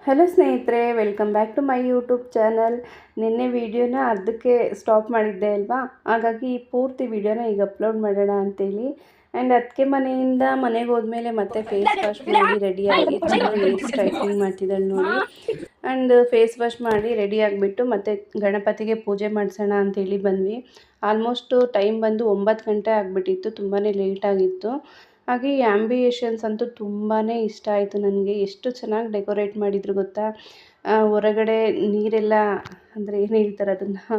Hello ಸ್ನೇಹಿತರೆ, welcome back to my YouTube channel. ನಿನ್ನೆ ವಿಡಿಯೋನ ಅರ್ಧಕ್ಕೆ ಸ್ಟಾಪ್ ಮಾಡಿದ್ದೆ ಅಲ್ವಾ, ಹಾಗಾಗಿ ಪೂರ್ತಿ ವಿಡಿಯೋನ ಈಗ ಅಪ್ಲೋಡ್ ಮಾಡೋಣ ಅಂತೇಳಿ. ಆ್ಯಂಡ್ ಅದಕ್ಕೆ ಮನೆಯಿಂದ ಮನೆಗೆ ಹೋದ್ಮೇಲೆ ಮತ್ತೆ ಫೇಸ್ ವಾಶ್ ಮಾಡಿ ರೆಡಿಯಾಗಿ ಹೇರ್ ಸ್ಟ್ರೈಟ್ನಿಂಗ್ ಮಾಡ್ತಿದ್ದಾಳೆ ನೋಡಿ. ಆ್ಯಂಡ್ ಫೇಸ್ ವಾಶ್ ಮಾಡಿ ರೆಡಿ ಆಗಿಬಿಟ್ಟು ಮತ್ತೆ ಗಣಪತಿಗೆ ಪೂಜೆ ಮಾಡಿಸೋಣ ಅಂತೇಳಿ ಬಂದ್ವಿ. ಆಲ್ಮೋಸ್ಟು ಟೈಮ್ ಬಂದು 9 ಗಂಟೆ ಆಗಿಬಿಟ್ಟಿತ್ತು, ತುಂಬಾ ಲೇಟಾಗಿತ್ತು. ಹಾಗೆ ಈ ಆ್ಯಂಬಿಯೇಷನ್ಸ್ ಅಂತೂ ತುಂಬಾ ಇಷ್ಟ ಆಯಿತು ನನಗೆ. ಎಷ್ಟು ಚೆನ್ನಾಗಿ ಡೆಕೋರೇಟ್ ಮಾಡಿದ್ರು ಗೊತ್ತಾ. ಹೊರಗಡೆ ನೀರೆಲ್ಲ ಅಂದರೆ ಏನು ಹೇಳ್ತಾರೆ ಅದನ್ನು,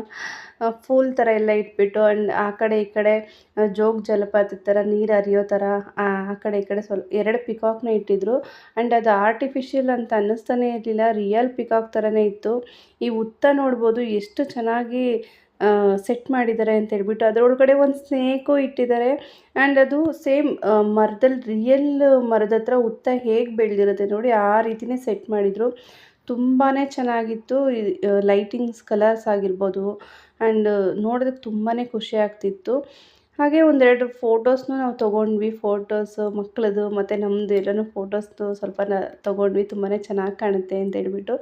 ಫೂಲ್ ಥರ ಎಲ್ಲ ಇಟ್ಬಿಟ್ಟು, ಆ್ಯಂಡ್ ಆ ಕಡೆ ಈ ಕಡೆ ಜೋಗ ಜಲಪಾತದ ಥರ ನೀರು ಹರಿಯೋ ಥರ ಆ ಕಡೆ ಈ ಕಡೆ ಸ್ವಲ್ಪ 2 ಪಿಕಾಕ್ನ ಇಟ್ಟಿದ್ರು. ಆ್ಯಂಡ್ ಅದು ಆರ್ಟಿಫಿಷಿಯಲ್ ಅಂತ ಅನ್ನಿಸ್ತಾನೆ ಇರಲಿಲ್ಲ, ರಿಯಲ್ ಪಿಕಾಕ್ ಥರನೇ ಇತ್ತು. ಈ ಹುತ್ತ ನೋಡ್ಬೋದು ಎಷ್ಟು ಚೆನ್ನಾಗಿ ಸೆಟ್ ಮಾಡಿದ್ದಾರೆ ಅಂತ ಹೇಳ್ಬಿಟ್ಟು. ಅದರೊಳಗಡೆ ಒಂದು ಸ್ನೇಕು ಇಟ್ಟಿದ್ದಾರೆ. ಆ್ಯಂಡ್ ಅದು ಸೇಮ್ ಮರದಲ್ಲಿ ರಿಯಲ್ ಮರದ ಹತ್ರ ಹುತ್ತ ಹೇಗೆ ಬೆಳೆದಿರುತ್ತೆ ನೋಡಿ, ಆ ರೀತಿಯೇ ಸೆಟ್ ಮಾಡಿದರು. ತುಂಬಾ ಚೆನ್ನಾಗಿತ್ತು. ಲೈಟಿಂಗ್ಸ್ ಕಲರ್ಸ್ ಆಗಿರ್ಬೋದು, ಆ್ಯಂಡ್ ನೋಡೋದಕ್ಕೆ ತುಂಬಾ ಖುಷಿ ಆಗ್ತಿತ್ತು. ಹಾಗೆ ಒಂದೆರಡು ಫೋಟೋಸ್ನೂ ನಾವು ತೊಗೊಂಡ್ವಿ. ಫೋಟೋಸು ಮಕ್ಕಳದು ಮತ್ತು ನಮ್ಮದು ಎಲ್ಲನೂ ಫೋಟೋಸ್ದು ಸ್ವಲ್ಪ ತೊಗೊಂಡ್ವಿ. ತುಂಬಾ ಚೆನ್ನಾಗಿ ಕಾಣುತ್ತೆ ಅಂತ ಹೇಳ್ಬಿಟ್ಟು.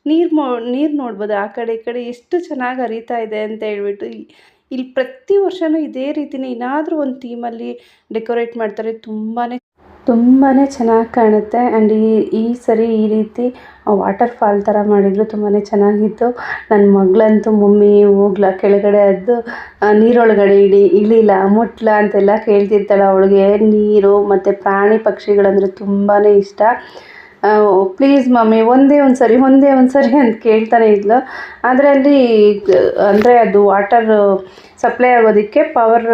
ನೀರು ನೋಡ್ಬೋದು ಆ ಕಡೆ ಈ ಕಡೆ ಎಷ್ಟು ಚೆನ್ನಾಗಿ ಹರಿತಾ ಇದೆ ಅಂತ ಹೇಳ್ಬಿಟ್ಟು. ಇಲ್ಲಿ ಪ್ರತಿ ವರ್ಷವೂ ಇದೇ ರೀತಿಯೇ ಏನಾದರೂ ಒಂದು ಥೀಮಲ್ಲಿ ಡೆಕೋರೇಟ್ ಮಾಡ್ತಾರೆ. ತುಂಬಾ ಚೆನ್ನಾಗಿ ಕಾಣುತ್ತೆ. ಆ್ಯಂಡ್ ಈ ಸರಿ ಈ ರೀತಿ ವಾಟರ್ ಫಾಲ್ ಥರ ಮಾಡಿದ್ರು, ತುಂಬಾ ಚೆನ್ನಾಗಿತ್ತು. ನನ್ನ ಮಗಳಂತೂ ಮಮ್ಮಿ ಹೋಗ್ಲಾ ಕೆಳಗಡೆ ಅದು ನೀರೊಳಗಡೆ ಇಳಿಲ್ಲ ಮುಟ್ಲ ಅಂತೆಲ್ಲ ಕೇಳ್ತಿರ್ತಾಳೆ. ಅವಳಿಗೆ ನೀರು ಮತ್ತು ಪ್ರಾಣಿ ಪಕ್ಷಿಗಳಂದರೆ ತುಂಬಾ ಇಷ್ಟ. ಪ್ಲೀಸ್ ಮಮ್ಮಿ ಒಂದೇ ಒಂದು ಸರಿ ಅಂತ ಕೇಳ್ತಾನೆ ಇದ್ಲು. ಆದರೆ ಅಲ್ಲಿ ಅಂದರೆ ಅದು ವಾಟರ್ ಸಪ್ಲೈ ಆಗೋದಕ್ಕೆ ಪವರ್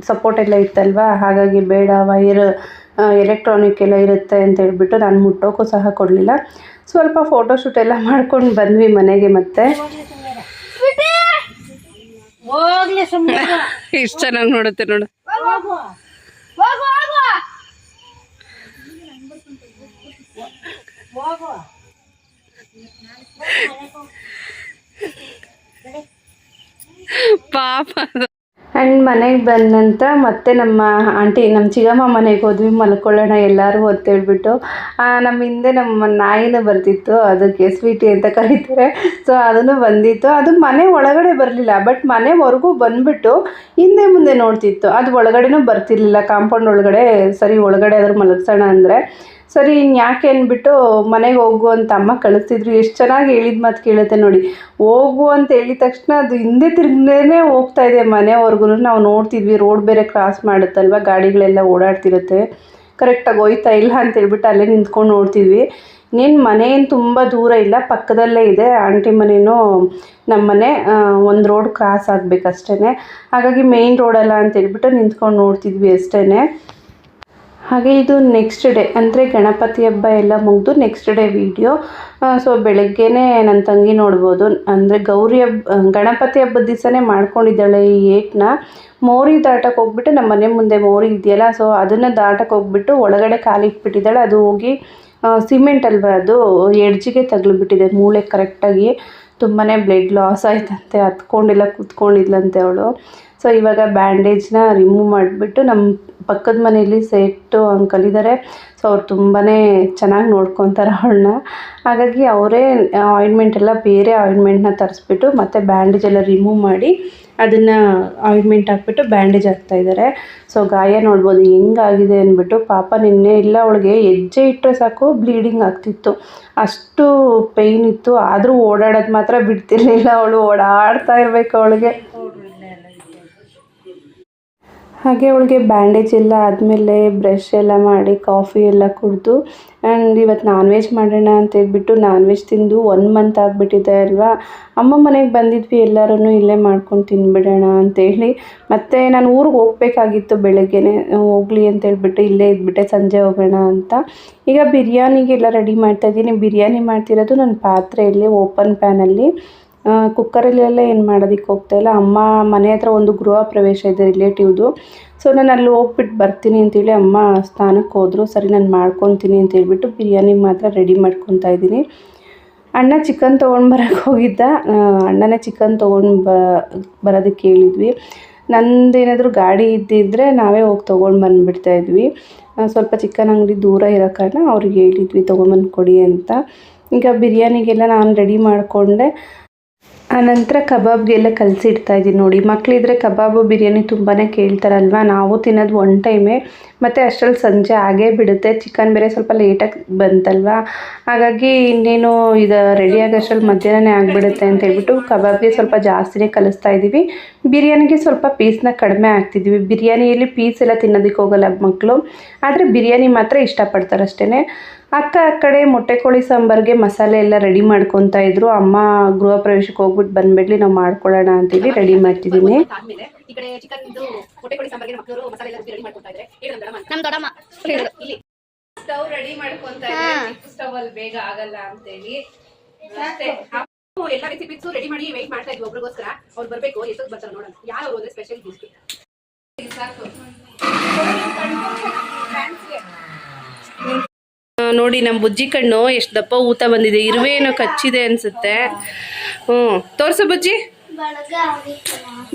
ಸಪೋರ್ಟ್ ಎಲ್ಲ ಇತ್ತಲ್ವ, ಹಾಗಾಗಿ ಬೇಡ, ವೈರ್ ಎಲೆಕ್ಟ್ರಾನಿಕ್ ಎಲ್ಲ ಇರುತ್ತೆ ಅಂತ ಹೇಳ್ಬಿಟ್ಟು ನಾನು ಮುಟ್ಟೋಕ್ಕೂ ಸಹ ಕೊಡಲಿಲ್ಲ. ಸ್ವಲ್ಪ ಫೋಟೋಶೂಟ್ ಎಲ್ಲ ಮಾಡ್ಕೊಂಡು ಬಂದ್ವಿ ಮನೆಗೆ. ಮತ್ತೆ ಇಷ್ಟು ಚೆನ್ನಾಗಿ ನೋಡುತ್ತೆ ನೋಡು. ಪಾಪ. ಆ್ಯಂಡ್ ಮನೆಗೆ ಬಂದ ನಂತರ ಮತ್ತೆ ನಮ್ಮ ಚಿಕ್ಕಮ್ಮ ಮನೆಗೆ ಹೋದ್ವಿ, ಮಲ್ಕೊಳ್ಳೋಣ ಎಲ್ಲರೂ ಅಂತೇಳ್ಬಿಟ್ಟು. ನಮ್ಮ ಹಿಂದೆ ನಮ್ಮ ನಾಯಿನೂ ಬರ್ತಿತ್ತು, ಅದಕ್ಕೆ ಸ್ವೀಟಿ ಅಂತ ಕರೀತಾರೆ. ಸೊ ಅದನ್ನು ಬಂದಿತ್ತು. ಅದು ಮನೆ ಒಳಗಡೆ ಬರಲಿಲ್ಲ, ಬಟ್ ಮನೆ ಹೊರಗೂ ಬಂದುಬಿಟ್ಟು ಹಿಂದೆ ಮುಂದೆ ನೋಡ್ತಿತ್ತು. ಅದು ಒಳಗಡೆನೂ ಬರ್ತಿರ್ಲಿಲ್ಲ ಕಾಂಪೌಂಡ್ ಒಳಗಡೆ. ಸರಿ ಒಳಗಡೆ ಆದರೂ ಮಲಗಿಸೋಣ ಅಂದರೆ ಸರಿ ಇನ್ಯಾಕೆ ಅಂದ್ಬಿಟ್ಟು ಮನೆಗೆ ಹೋಗು ಅಂತ ಅಮ್ಮ ಕಳಿಸ್ತಿದ್ರು. ಎಷ್ಟು ಚೆನ್ನಾಗಿ ಹೇಳಿದ ಮಾತು ಕೇಳುತ್ತೆ ನೋಡಿ. ಹೋಗು ಅಂತ ಹೇಳಿದ ತಕ್ಷಣ ಅದು ಹಿಂದೆ ತಿರುಗೇ ಹೋಗ್ತಾ ಇದೆ ಮನೆವರೆಗೂ. ನಾವು ನೋಡ್ತಿದ್ವಿ, ರೋಡ್ ಬೇರೆ ಕ್ರಾಸ್ ಮಾಡುತ್ತಲ್ವ, ಗಾಡಿಗಳೆಲ್ಲ ಓಡಾಡ್ತಿರುತ್ತೆ. ಕರೆಕ್ಟಾಗಿ ಹೋಯ್ತಾ ಇಲ್ಲ ಅಂತೇಳ್ಬಿಟ್ಟು ಅಲ್ಲೇ ನಿಂತ್ಕೊಂಡು ನೋಡ್ತಿದ್ವಿ. ಇನ್ನೇನು ಮನೆ ಏನು ತುಂಬ ದೂರ ಇಲ್ಲ, ಪಕ್ಕದಲ್ಲೇ ಇದೆ ಆಂಟಿ ಮನೆಯೂ ನಮ್ಮ ಮನೆ. ಒಂದು ರೋಡ್ ಕ್ರಾಸ್ ಆಗಬೇಕಷ್ಟೇ. ಹಾಗಾಗಿ ಮೇಯ್ನ್ ರೋಡಲ್ಲ ಅಂತೇಳ್ಬಿಟ್ಟು ನಿಂತ್ಕೊಂಡು ನೋಡ್ತಿದ್ವಿ ಅಷ್ಟೇ. ಹಾಗೆ ಇದು ನೆಕ್ಸ್ಟ್ ಡೇ ಅಂದರೆ ಗಣಪತಿ ಹಬ್ಬ ಎಲ್ಲ ಮುಗಿದು ನೆಕ್ಸ್ಟ್ ಡೇ ವೀಡಿಯೋ. ಸೊ ಬೆಳಗ್ಗೆನೇ ನನ್ನ ತಂಗಿ ನೋಡ್ಬೋದು, ಅಂದರೆ ಗಣಪತಿ ಹಬ್ಬದ ದಿವಸನೇ ಮಾಡ್ಕೊಂಡಿದ್ದಾಳೆ ಈ ಏಟನ್ನ. ಮೋರಿ ದಾಟಕ್ಕೆ ಹೋಗ್ಬಿಟ್ಟು ನಮ್ಮ ಮನೆ ಮುಂದೆ ಮೋರಿ ಇದೆಯಲ್ಲ, ಸೊ ಅದನ್ನು ದಾಟಕ್ಕೆ ಹೋಗ್ಬಿಟ್ಟು ಒಳಗಡೆ ಕಾಲಿಟ್ಬಿಟ್ಟಿದ್ದಾಳೆ. ಅದು ಹೋಗಿ ಸಿಮೆಂಟ್ ಅಲ್ವ, ಅದು ಎಡ್ಜಿಗೆ ತಗಲಿಬಿಟ್ಟಿದೆ ಮೂಳೆ ಕರೆಕ್ಟಾಗಿ. ತುಂಬಾ ಬ್ಲಡ್ ಲಾಸ್ ಆಯ್ತಂತೆ, ಹತ್ಕೊಂಡೆಲ್ಲ ಕೂತ್ಕೊಂಡಿದ್ಲಂತೆ ಅವಳು. ಸೊ ಇವಾಗ ಬ್ಯಾಂಡೇಜ್ನ ರಿಮೂವ್ ಮಾಡಿಬಿಟ್ಟು ನಮ್ಮ ಪಕ್ಕದ ಮನೆಯಲ್ಲಿ ಸೆಟ್ಟು ಅಂಕಲ್ ಇದ್ದಾರೆ. ಸೊ ಅವ್ರು ತುಂಬಾ ಚೆನ್ನಾಗಿ ನೋಡ್ಕೊತಾರೆ ಅವಳನ್ನ. ಹಾಗಾಗಿ ಅವರೇ ಆಯಿಂಟ್ಮೆಂಟ್ ಎಲ್ಲ ಬೇರೆ ಆಯಿಂಟ್ಮೆಂಟ್ನ ತರಿಸ್ಬಿಟ್ಟು ಮತ್ತು ಬ್ಯಾಂಡೇಜ್ ಎಲ್ಲ ರಿಮೂವ್ ಮಾಡಿ ಅದನ್ನು ಆಯಿಂಟ್ಮೆಂಟ್ ಹಾಕ್ಬಿಟ್ಟು ಬ್ಯಾಂಡೇಜ್ ಹಾಕ್ತಾಯಿದ್ದಾರೆ. ಸೊ ಗಾಯ ನೋಡ್ಬೋದು ಹೆಂಗಾಗಿದೆ ಅಂದ್ಬಿಟ್ಟು. ಪಾಪ ನಿನ್ನೆ ಇಲ್ಲ, ಅವಳಿಗೆ ಹೆಜ್ಜೆ ಇಟ್ಟರೆ ಸಾಕು ಬ್ಲೀಡಿಂಗ್ ಆಗ್ತಿತ್ತು, ಅಷ್ಟು ಪೇಯ್ನ್ ಇತ್ತು. ಆದರೂ ಓಡಾಡೋದು ಮಾತ್ರ ಬಿಡ್ತಿರ್ಲಿಲ್ಲ ಅವಳು, ಓಡಾಡ್ತಾ ಇರಬೇಕು ಅವಳಿಗೆ. ಹಾಗೆ ಅವಳಿಗೆ ಬ್ಯಾಂಡೇಜ್ ಎಲ್ಲ ಆದಮೇಲೆ ಬ್ರಷ್ ಎಲ್ಲ ಮಾಡಿ ಕಾಫಿ ಎಲ್ಲ ಕುಡಿದು, ಆ್ಯಂಡ್ ಇವತ್ತು ನಾನ್ ವೆಜ್ ಮಾಡೋಣ ಅಂತೇಳ್ಬಿಟ್ಟು ನಾನ್ ವೆಜ್ ತಿಂದು 1 ಮಂತ್ ಆಗಿಬಿಟ್ಟಿದೆ ಅಲ್ವಾ. ಅಮ್ಮ ಮನೆಗೆ ಬಂದಿದ್ವಿ, ಎಲ್ಲರೂ ಇಲ್ಲೇ ಮಾಡ್ಕೊಂಡು ತಿಂದುಬಿಡೋಣ ಅಂತೇಳಿ. ಮತ್ತು ನಾನು ಊರಿಗೆ ಹೋಗಬೇಕಾಗಿತ್ತು ಬೆಳಗ್ಗೆನೇ, ಹೋಗಲಿ ಅಂತೇಳ್ಬಿಟ್ಟು ಇಲ್ಲೇ ಇದ್ಬಿಟ್ಟೆ, ಸಂಜೆ ಹೋಗೋಣ ಅಂತ. ಈಗ ಬಿರಿಯಾನಿಗೆಲ್ಲ ರೆಡಿ ಮಾಡ್ತಾಯಿದ್ದೀನಿ. ಬಿರಿಯಾನಿ ಮಾಡ್ತಿರೋದು ನನ್ನ ಪಾತ್ರೆಯಲ್ಲಿ, ಓಪನ್ ಪ್ಯಾನಲ್ಲಿ. ಕುಕ್ಕರಲ್ಲೆಲ್ಲ ಏನು ಮಾಡೋದಕ್ಕೆ ಹೋಗ್ತಾಯಿಲ್ಲ. ಅಮ್ಮ ಮನೆ ಹತ್ರ ಒಂದು ಗೃಹ ಪ್ರವೇಶ ಇದೆ ರಿಲೇಟಿವ್ದು. ಸೊ ನಾನು ಅಲ್ಲಿ ಹೋಗ್ಬಿಟ್ಟು ಬರ್ತೀನಿ ಅಂತೇಳಿ ಅಮ್ಮ ಸ್ನಾನಕ್ಕೆ ಹೋದರು. ಸರಿ ನಾನು ಮಾಡ್ಕೊತೀನಿ ಅಂತೇಳ್ಬಿಟ್ಟು ಬಿರಿಯಾನಿ ಮಾತ್ರ ರೆಡಿ ಮಾಡ್ಕೊತಾ ಇದ್ದೀನಿ. ಅಣ್ಣ ಚಿಕನ್ ತೊಗೊಂಡು ಹೋಗಿದ್ದ, ಅಣ್ಣನೇ ಚಿಕನ್ ಬರೋದಕ್ಕೆ ಹೇಳಿದ್ವಿ. ನಂದೇನಾದರೂ ಗಾಡಿ ಇದ್ದಿದ್ದರೆ ನಾವೇ ಹೋಗಿ ತೊಗೊಂಡು ಬಂದುಬಿಡ್ತಾಯಿದ್ವಿ. ಸ್ವಲ್ಪ ಚಿಕನ್ ಅಂಗಡಿ ದೂರ ಇರೋ ಕಾರಣ ಅವ್ರಿಗೆ ಹೇಳಿದ್ವಿ ತೊಗೊಂಬಂದು ಕೊಡಿ ಅಂತ. ಈಗ ಬಿರಿಯಾನಿಗೆಲ್ಲ ನಾನು ರೆಡಿ ಮಾಡಿಕೊಂಡೆ. ಆನಂತರ ಕಬಾಬ್ಗೆಲ್ಲ ಕಲಸಿಡ್ತಾಯಿದ್ದೀನಿ ನೋಡಿ. ಮಕ್ಕಳಿದ್ರೆ ಕಬಾಬು ಬಿರಿಯಾನಿ ತುಂಬಾ ಕೇಳ್ತಾರಲ್ವ. ನಾವು ತಿನ್ನೋದು ಒನ್ ಟೈಮೇ, ಮತ್ತು ಅಷ್ಟರಲ್ಲಿ ಸಂಜೆ ಆಗೇ ಬಿಡುತ್ತೆ. ಚಿಕನ್ ಬೇರೆ ಸ್ವಲ್ಪ ಲೇಟಾಗಿ ಬಂತಲ್ವ, ಹಾಗಾಗಿ ಇನ್ನೇನು ಇದು ರೆಡಿ ಆಗೋಷ್ಟರಲ್ಲಿ ಮಧ್ಯಾಹ್ನನೇ ಆಗಿಬಿಡುತ್ತೆ ಅಂತ ಹೇಳ್ಬಿಟ್ಟು ಕಬಾಬ್ಗೆ ಸ್ವಲ್ಪ ಜಾಸ್ತಿನೇ ಕಲಿಸ್ತಾ ಇದ್ದೀವಿ. ಬಿರಿಯಾನಿಗೆ ಸ್ವಲ್ಪ ಪೀಸ್ನ ಕಡಿಮೆ ಹಾಕ್ತಿದ್ವಿ. ಬಿರಿಯಾನಿಯಲ್ಲಿ ಪೀಸ್ ಎಲ್ಲ ತಿನ್ನೋದಕ್ಕೆ ಹೋಗಲ್ಲ ಮಕ್ಕಳು, ಆದರೆ ಬಿರಿಯಾನಿ ಮಾತ್ರ ಇಷ್ಟಪಡ್ತಾರೆ ಅಷ್ಟೇ. ಅಕ್ಕ ಆ ಕಡೆ ಮೊಟ್ಟೆ ಕೋಳಿ ಸಾಂಬಾರಿಗೆ ಮಸಾಲೆ ಎಲ್ಲ ರೆಡಿ ಮಾಡ್ಕೊತಾ ಇದ್ರು. ಅಮ್ಮ ಗೃಹ ಪ್ರವೇಶಕ್ಕೆ ಹೋಗ್ಬಿಟ್ಟು ಬಂದ್ಬಿಡ್ಲಿ ನಾವು ಮಾಡ್ಕೊಳ್ಳೋಣ ಅಂತೇಳಿ ರೆಡಿ ಮಾಡ್ತಿದ್ದೀನಿ. ಸ್ಟವ್ ರೆಡಿ ಮಾಡ್ಕೊಂತಾ ಇದ್ರೆ ಸ್ಟವ್ ಅಲ್ಲಿ ಬೇಗ ಆಗಲ್ಲ ಅಂತೇಳಿ ಎಲ್ಲ ರೆಸಿಪೀಸ್ ರೆಡಿ ಮಾಡಿ ವೇಟ್ ಮಾಡ್ತಾ ಇದ್ವಿ ಒಬ್ರಿಗೋಸ್ಕರ. ಅವ್ರು ಬರ್ಬೇಕು, ಎಷ್ಟೊತ್ತು ಬರ್ತಾರೆ ನೋಡೋಣ. ಯಾರು ಅಂದ್ರೆ ಸ್ಪೆಷಲ್ ಗೆಸ್ಟ್ ನೋಡಿ. ನಮ್ಮ ಬುಜ್ಜಿ ಕಣ್ಣು ಎಷ್ಟು ದಪ್ಪ ಊತ ಬಂದಿದೆ. ಇರುವೆ ಏನೋ ಕಚ್ಚಿದೆ ಅನ್ಸುತ್ತೆ. ತೋರ್ಸು ಬುಜ್ಜಿ.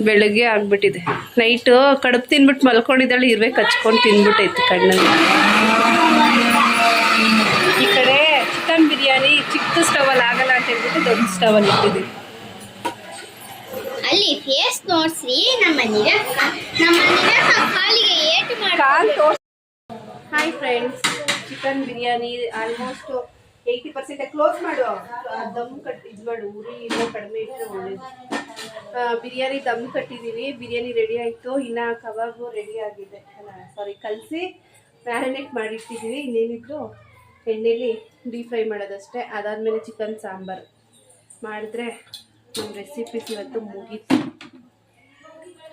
ಬೆಳಗ್ಗೆ ಆಗ್ಬಿಟ್ಟಿದೆ. ನೈಟು ಕಡುಬು ತಿನ್ಬಿಟ್ಟು ಮಲ್ಕೊಂಡಿದ್ದಾಳೆ, ಇರುವೆ ಕಚ್ಕೊಂಡು ತಿನ್ಬಿಟ್ಟೈತಿ ಕಣ್ಣಲ್ಲಿ. ಈ ಕಡೆ ಚಿಕನ್ ಬಿರಿಯಾನಿ ಚಿಕ್ಕ ಸ್ಟವಲ್ಲಿ ಆಗಲ್ಲ ಅಂತ ಹೇಳ್ಬಿಟ್ಟು ದೊಡ್ಡ ಸ್ಟವಲ್ಲಿ ಇಟ್ಟಿದ್ದೀವಿ. ಅಲ್ಲಿ ಫೇಸ್ ತೋರಿಸಿ hi friends, chicken biryani almost 80% close ಮಾಡು. ದಮ್ ಕಟ್ಟಿ ಇದು ಮಾಡು, ಉರಿ ಇನ್ನೂ ಕಡಿಮೆ ಇಟ್ಟು ಒಳ್ಳೇದು. ಬಿರಿಯಾನಿ ದಮ್ ಕಟ್ಟಿದ್ದೀವಿ. ಬಿರಿಯಾನಿ ರೆಡಿ ಆಯಿತು. ಇನ್ನು ಕಬಾಬು ರೆಡಿ ಆಗಿದೆ, ಕಲಸಿ ಮ್ಯಾರಿನೇಟ್ ಮಾಡಿಟ್ಟಿದ್ದೀವಿ. ಇನ್ನೇನಿದ್ರು ಎಣ್ಣೆಲಿ ಡೀಪ್ ಫ್ರೈ ಮಾಡೋದಷ್ಟೇ. ಅದಾದಮೇಲೆ ಚಿಕನ್ ಸಾಂಬಾರು ಮಾಡಿದ್ರೆ ನಮ್ಮ ರೆಸಿಪೀಸ್ ಇವತ್ತು ಮುಗೀತು.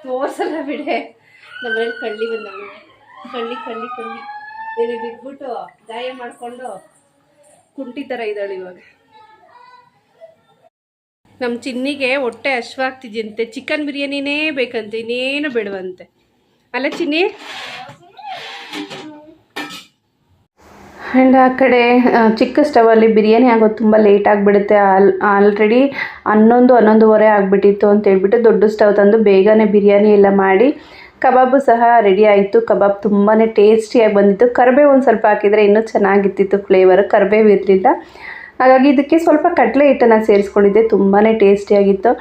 ತೋರ್ಸಲ್ಲ ಬಿಡೆ. ನಮ್ಮನೇಲಿ ಕಳ್ಳಿ ಬಂದವು. ಕಳ್ಳಿ ಏನೇ ಬಿದ್ಬಿಟ್ಟು ಗಾಯ ಮಾಡಿಕೊಂಡು ಕುಂಟಿ ಥರ ಇದ್ದಾಳೆ ಇವಾಗ. ನಮ್ಮ ಚಿನ್ನಿಗೆ ಹೊಟ್ಟೆ ಹಶ್ವಾಗ್ತಿದ್ಯಂತೆ. ಚಿಕನ್ ಬಿರಿಯಾನಿನೇ ಬೇಕಂತೆ, ಇನ್ನೇನು ಬೇಡವಂತೆ. ಅಲ್ಲ ಚಿನ್ನಿ? ಆ್ಯಂಡ್ ಆ ಕಡೆ ಚಿಕ್ಕ ಸ್ಟವಲ್ಲಿ ಬಿರಿಯಾನಿ ಆಗೋದು ತುಂಬ ಲೇಟ್ ಆಗಿಬಿಡುತ್ತೆ. ಆಲ್ರೆಡಿ 11:30 ಆಗಿಬಿಟ್ಟಿತ್ತು ಅಂತ ಹೇಳ್ಬಿಟ್ಟು ದೊಡ್ಡ ಸ್ಟವ್ ತಂದು ಬೇಗನೆ ಬಿರಿಯಾನಿ ಎಲ್ಲ ಮಾಡಿ ಕಬಾಬು ಸಹ ರೆಡಿ ಆಯಿತು. ಕಬಾಬ್ ತುಂಬಾ ಟೇಸ್ಟಿಯಾಗಿ ಬಂದಿತ್ತು. ಕರಿಬೇವು ಒಂದು ಸ್ವಲ್ಪ ಹಾಕಿದರೆ ಇನ್ನೂ ಚೆನ್ನಾಗಿತ್ತಿತ್ತು ಫ್ಲೇವರ್. ಕರಿಬೇವು ಇರಲಿಲ್ಲ, ಹಾಗಾಗಿ ಇದಕ್ಕೆ ಸ್ವಲ್ಪ ಕಡಲೆ ಹಿಟ್ಟನ್ನು ಸೇರಿಸ್ಕೊಂಡಿದ್ದೆ. ತುಂಬಾ ಟೇಸ್ಟಿಯಾಗಿತ್ತು.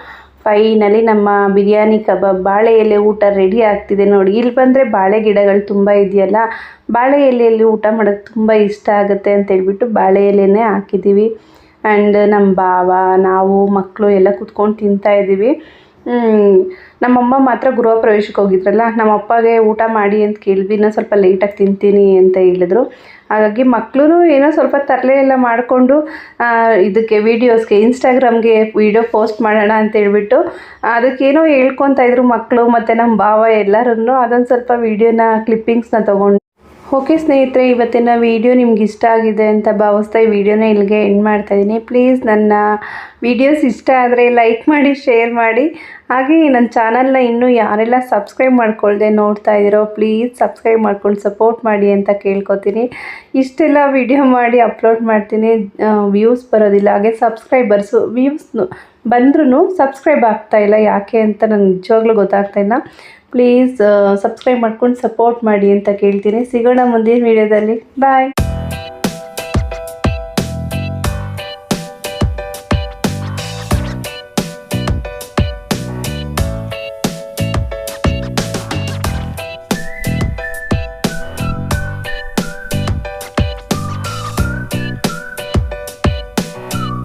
ಫೈನಲಿ ನಮ್ಮ ಬಿರಿಯಾನಿ ಕಬಾಬ್ ಬಾಳೆ ಎಲೆ ಊಟ ರೆಡಿ ಆಗ್ತಿದೆ ನೋಡಿ. ಇಲ್ಲಿ ಬಂದರೆ ಬಾಳೆ ಗಿಡಗಳು ತುಂಬ ಇದೆಯಲ್ಲ, ಬಾಳೆ ಎಲೆಯಲ್ಲಿ ಊಟ ಮಾಡೋದು ತುಂಬ ಇಷ್ಟ ಆಗುತ್ತೆ ಅಂತ ಹೇಳ್ಬಿಟ್ಟು ಬಾಳೆ ಎಲೆನೇ ಹಾಕಿದ್ದೀವಿ. ಆ್ಯಂಡ್ ನಮ್ಮ ಭಾವ, ನಾವು, ಮಕ್ಕಳು ಎಲ್ಲ ಕುತ್ಕೊಂಡು ತಿಂತಾಯಿದ್ದೀವಿ. ನಮ್ಮಮ್ಮ ಮಾತ್ರ ಗೃಹ ಪ್ರವೇಶಕ್ಕೆ ಹೋಗಿದ್ರಲ್ಲ, ನಮ್ಮ ಅಪ್ಪಗೆ ಊಟ ಮಾಡಿ ಅಂತ ಕೇಳಿದ್ವಿ. ಇನ್ನೂ ಸ್ವಲ್ಪ ಲೇಟಾಗಿ ತಿಂತೀನಿ ಅಂತ ಹೇಳಿದ್ರು. ಹಾಗಾಗಿ ಮಕ್ಕಳು ಏನೋ ಸ್ವಲ್ಪ ತರಲೆ ಎಲ್ಲ ಮಾಡಿಕೊಂಡು ಇದಕ್ಕೆ ವೀಡಿಯೋಸ್ಗೆ ಇನ್ಸ್ಟಾಗ್ರಾಮ್ಗೆ ವೀಡಿಯೋ ಪೋಸ್ಟ್ ಮಾಡೋಣ ಅಂತ ಹೇಳ್ಬಿಟ್ಟು ಅದಕ್ಕೇನೋ ಹೇಳ್ಕೊತಾ ಇದ್ರು ಮಕ್ಕಳು ಮತ್ತು ನಮ್ಮ ಭಾವ ಎಲ್ಲರೂ. ಅದೊಂದು ಸ್ವಲ್ಪ ವೀಡಿಯೋನ ಕ್ಲಿಪ್ಪಿಂಗ್ಸ್ನ ತೊಗೊಂಡು. ಓಕೆ ಸ್ನೇಹಿತರೆ, ಇವತ್ತಿನ ವೀಡಿಯೋ ನಿಮ್ಗೆ ಇಷ್ಟ ಆಗಿದೆ ಅಂತ ಭಾವಿಸ್ತಾ ಈ ವಿಡಿಯೋನ ಇಲ್ಲಿಗೆ ಎಂಡ್ ಮಾಡ್ತಾಯಿದ್ದೀನಿ. ಪ್ಲೀಸ್ ನನ್ನ ವೀಡಿಯೋಸ್ ಇಷ್ಟ ಆದರೆ ಲೈಕ್ ಮಾಡಿ, ಶೇರ್ ಮಾಡಿ. ಹಾಗೆ ನನ್ನ ಚಾನಲ್ನ ಇನ್ನೂ ಯಾರೆಲ್ಲ ಸಬ್ಸ್ಕ್ರೈಬ್ ಮಾಡ್ಕೊಳ್ದೆ ನೋಡ್ತಾ ಇದ್ದೀರೋ ಪ್ಲೀಸ್ ಸಬ್ಸ್ಕ್ರೈಬ್ ಮಾಡ್ಕೊಂಡು ಸಪೋರ್ಟ್ ಮಾಡಿ ಅಂತ ಕೇಳ್ಕೊತೀನಿ. ಇಷ್ಟೆಲ್ಲ ವಿಡಿಯೋ ಮಾಡಿ ಅಪ್ಲೋಡ್ ಮಾಡ್ತೀನಿ, ವ್ಯೂಸ್ ಬರೋದಿಲ್ಲ. ಹಾಗೆ ಸಬ್ಸ್ಕ್ರೈಬರ್ಸು ವ್ಯೂಸ್ ಬಂದ್ರೂ ಸಬ್ಸ್ಕ್ರೈಬ್ ಆಗ್ತಾಯಿಲ್ಲ, ಯಾಕೆ ಅಂತ ನನಗೆ ನಿಜವಾಗ್ಲೂ ಗೊತ್ತಾಗ್ತಾಯಿಲ್ಲ. ಪ್ಲೀಸ್ ಸಬ್ಸ್ಕ್ರೈಬ್ ಮಾಡ್ಕೊಂಡು ಸಪೋರ್ಟ್ ಮಾಡಿ ಅಂತ ಕೇಳ್ತೀನಿ. ಸಿಗೋಣ ಮುಂದಿನ ವೀಡಿಯೋದಲ್ಲಿ. ಬಾಯ್.